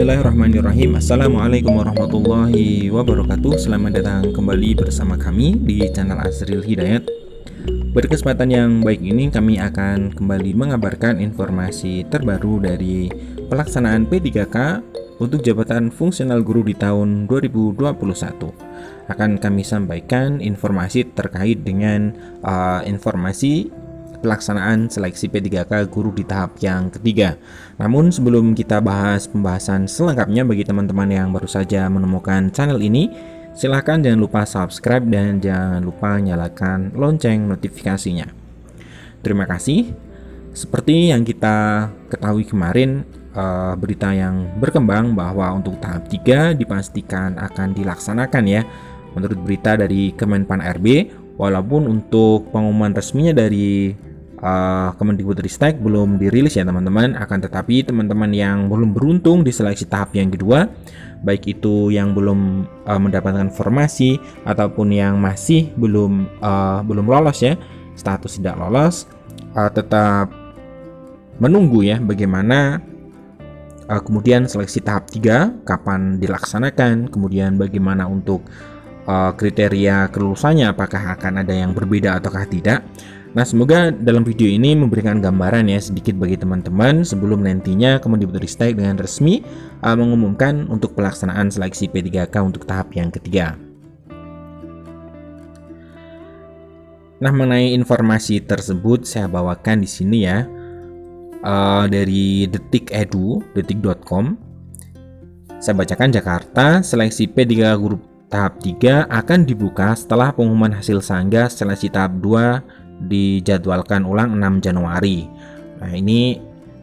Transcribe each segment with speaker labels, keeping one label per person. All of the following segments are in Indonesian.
Speaker 1: Bismillahirrahmanirrahim. Assalamualaikum warahmatullahi wabarakatuh. Selamat datang kembali bersama kami di channel Azril Hidayat. Berkesempatan yang baik ini kami akan kembali mengabarkan informasi terbaru dari pelaksanaan P3K untuk jabatan fungsional guru di tahun 2021. Akan kami sampaikan informasi terkait dengan informasi pelaksanaan seleksi P3K guru di tahap yang ketiga. Namun sebelum kita bahas pembahasan selengkapnya, bagi teman-teman yang baru saja menemukan channel ini, silahkan jangan lupa subscribe dan jangan lupa nyalakan lonceng notifikasinya. Terima kasih. Seperti yang kita ketahui kemarin, berita yang berkembang bahwa untuk tahap 3 dipastikan akan dilaksanakan ya, menurut berita dari Kemenpan RB. Walaupun untuk pengumuman resminya dari Kemendikbudristek belum dirilis ya teman-teman, akan tetapi teman-teman yang belum beruntung di seleksi tahap yang kedua, baik itu yang belum mendapatkan formasi ataupun yang masih belum lolos ya, status tidak lolos, tetap menunggu ya bagaimana kemudian seleksi tahap 3 kapan dilaksanakan, kemudian bagaimana untuk kriteria kelulusannya, apakah akan ada yang berbeda ataukah tidak. Nah, semoga dalam video ini memberikan gambaran ya sedikit bagi teman-teman sebelum nantinya Kemendikbudristek dengan resmi mengumumkan untuk pelaksanaan seleksi P3K untuk tahap yang ketiga. Nah, mengenai informasi tersebut saya bawakan di sini ya, dari detik.com. Saya bacakan. Jakarta, seleksi P3K guru tahap 3 akan dibuka setelah pengumuman hasil sangga seleksi tahap 2 dijadwalkan ulang 6 Januari. Nah, ini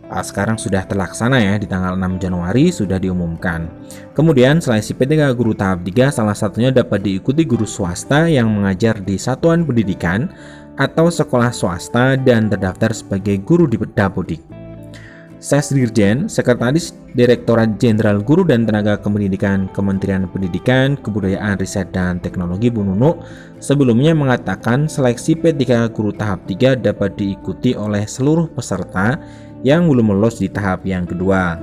Speaker 1: sekarang sudah terlaksana ya, di tanggal 6 Januari sudah diumumkan. Kemudian seleksi P3K guru tahap 3 salah satunya dapat diikuti guru swasta yang mengajar di satuan pendidikan atau sekolah swasta dan terdaftar sebagai guru di Dapodik. Sesdirjen, Sekretaris Direktorat Jenderal Guru dan Tenaga Kependidikan Kementerian Pendidikan, Kebudayaan, Riset, dan Teknologi Bu Nunuk sebelumnya mengatakan seleksi P3K guru tahap 3 dapat diikuti oleh seluruh peserta yang belum lolos di tahap yang kedua.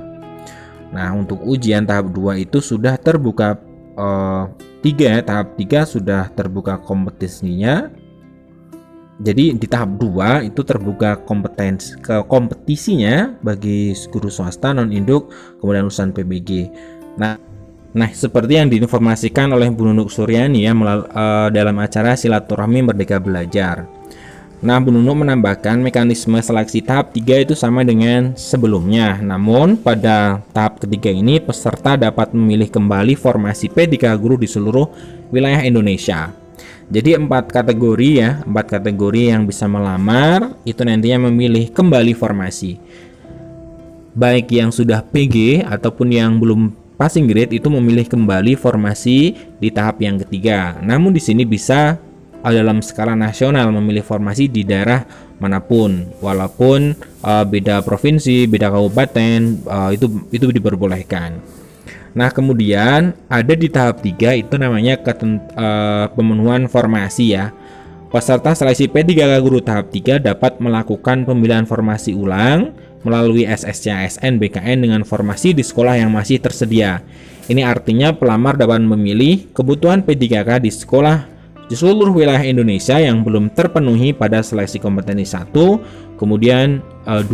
Speaker 1: Nah, untuk ujian tahap 2 itu sudah terbuka tahap 3 sudah terbuka kompetisinya. Jadi di tahap 2 itu terbuka kompetisinya bagi guru swasta, non-induk, kemudian lulusan PBG. Nah, seperti yang diinformasikan oleh Bu Nunuk Suryani ya dalam acara Silaturahmi Merdeka Belajar. Nah, Bu Nunuk menambahkan mekanisme seleksi tahap 3 itu sama dengan sebelumnya. Namun pada tahap ketiga ini peserta dapat memilih kembali formasi P3K guru di seluruh wilayah Indonesia. Jadi 4 kategori yang bisa melamar itu nantinya memilih kembali formasi. Baik yang sudah PG ataupun yang belum passing grade itu memilih kembali formasi di tahap yang ketiga. Namun di sini bisa dalam skala nasional memilih formasi di daerah manapun, walaupun beda provinsi, beda kabupaten, itu diperbolehkan. Nah, kemudian ada di tahap 3 itu namanya pemenuhan formasi ya. Peserta seleksi P3K guru tahap 3 dapat melakukan pemilihan formasi ulang melalui SSC-ASN BKN dengan formasi di sekolah yang masih tersedia. Ini artinya pelamar dapat memilih kebutuhan P3K di sekolah di seluruh wilayah Indonesia yang belum terpenuhi pada seleksi kompetensi 1, kemudian 2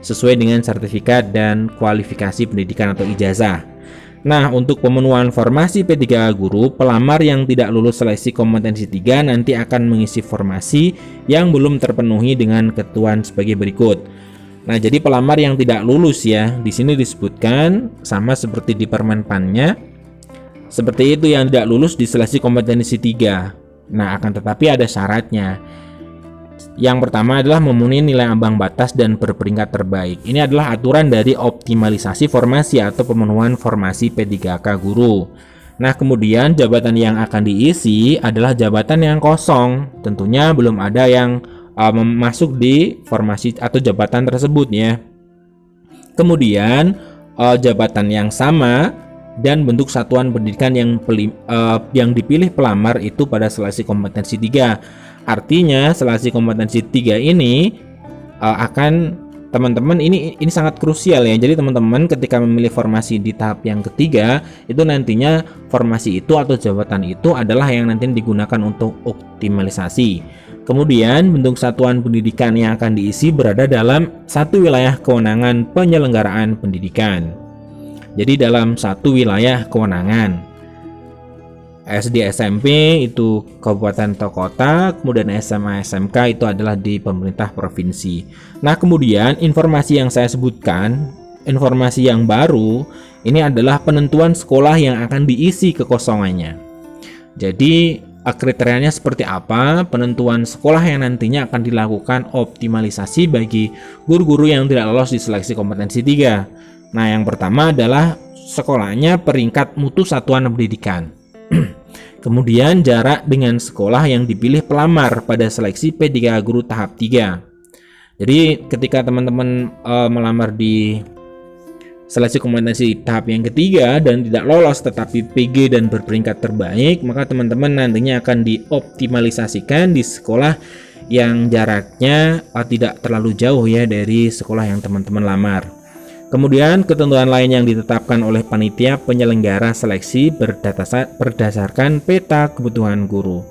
Speaker 1: sesuai dengan sertifikat dan kualifikasi pendidikan atau ijazah. Nah, untuk pemenuhan formasi P3K guru, pelamar yang tidak lulus seleksi kompetensi 3 nanti akan mengisi formasi yang belum terpenuhi dengan ketentuan sebagai berikut. Nah, jadi pelamar yang tidak lulus ya, di sini disebutkan sama seperti di Permenpannya. Seperti itu, yang tidak lulus di seleksi kompetensi 3. Nah, akan tetapi ada syaratnya. Yang pertama adalah memenuhi nilai ambang batas dan berperingkat terbaik. Ini adalah aturan dari optimalisasi formasi atau pemenuhan formasi P3K guru. Nah, kemudian jabatan yang akan diisi adalah jabatan yang kosong. Tentunya belum ada yang masuk di formasi atau jabatan tersebut ya. Kemudian jabatan yang sama dan bentuk satuan pendidikan yang dipilih pelamar itu pada seleksi kompetensi 3. Artinya seleksi kompetensi 3 ini akan teman-teman ini sangat krusial ya. Jadi teman-teman ketika memilih formasi di tahap yang ketiga itu nantinya formasi itu atau jabatan itu adalah yang nanti digunakan untuk optimalisasi. Kemudian bentuk satuan pendidikan yang akan diisi berada dalam satu wilayah kewenangan penyelenggaraan pendidikan. Jadi dalam satu wilayah kewenangan. SD SMP itu kabupaten atau kota, kemudian SMA SMK itu adalah di pemerintah provinsi. Nah, kemudian informasi yang saya sebutkan, informasi yang baru ini adalah penentuan sekolah yang akan diisi kekosongannya. Jadi kriterianya seperti apa? Penentuan sekolah yang nantinya akan dilakukan optimalisasi bagi guru-guru yang tidak lolos di seleksi kompetensi 3. Nah, yang pertama adalah sekolahnya peringkat mutu satuan pendidikan. Kemudian jarak dengan sekolah yang dipilih pelamar pada seleksi P3 guru tahap 3. Jadi ketika teman-teman melamar di seleksi kompetensi tahap yang ketiga dan tidak lolos tetapi PG dan berperingkat terbaik, maka teman-teman nantinya akan dioptimalisasikan di sekolah yang jaraknya tidak terlalu jauh ya dari sekolah yang teman-teman lamar. Kemudian ketentuan lain yang ditetapkan oleh panitia penyelenggara seleksi berdasarkan peta kebutuhan guru.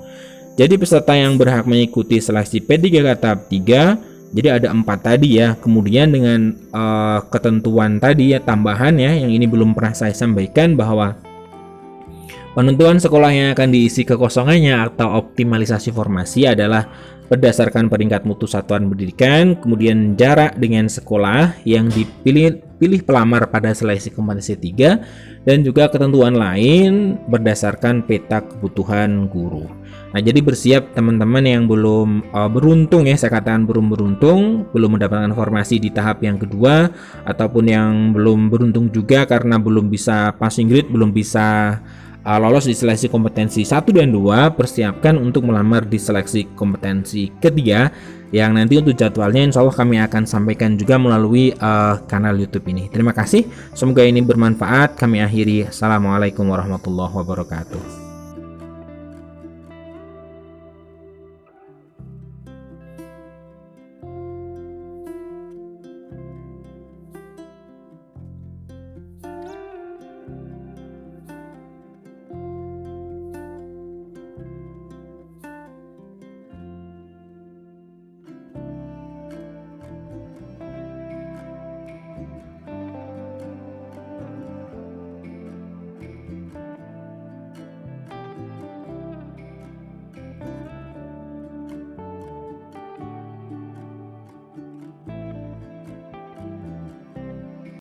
Speaker 1: Jadi peserta yang berhak mengikuti seleksi P3 tahap 3, jadi ada 4 tadi ya. Kemudian dengan ketentuan tadi ya tambahan ya, yang ini belum pernah saya sampaikan bahwa penentuan sekolah yang akan diisi kekosongannya atau optimalisasi formasi adalah berdasarkan peringkat mutu satuan pendidikan, kemudian jarak dengan sekolah yang dipilih pelamar pada seleksi kompetensi 3, dan juga ketentuan lain berdasarkan peta kebutuhan guru. Nah, jadi bersiap teman-teman yang belum beruntung ya, saya katakan belum beruntung, belum mendapatkan informasi di tahap yang kedua, ataupun yang belum beruntung juga karena belum bisa passing grade, belum bisa lolos di seleksi kompetensi 1 dan 2, persiapkan untuk melamar di seleksi kompetensi ketiga yang nanti untuk jadwalnya insya Allah kami akan sampaikan juga melalui kanal YouTube ini. Terima kasih, semoga ini bermanfaat. Kami akhiri. Assalamualaikum warahmatullahi wabarakatuh.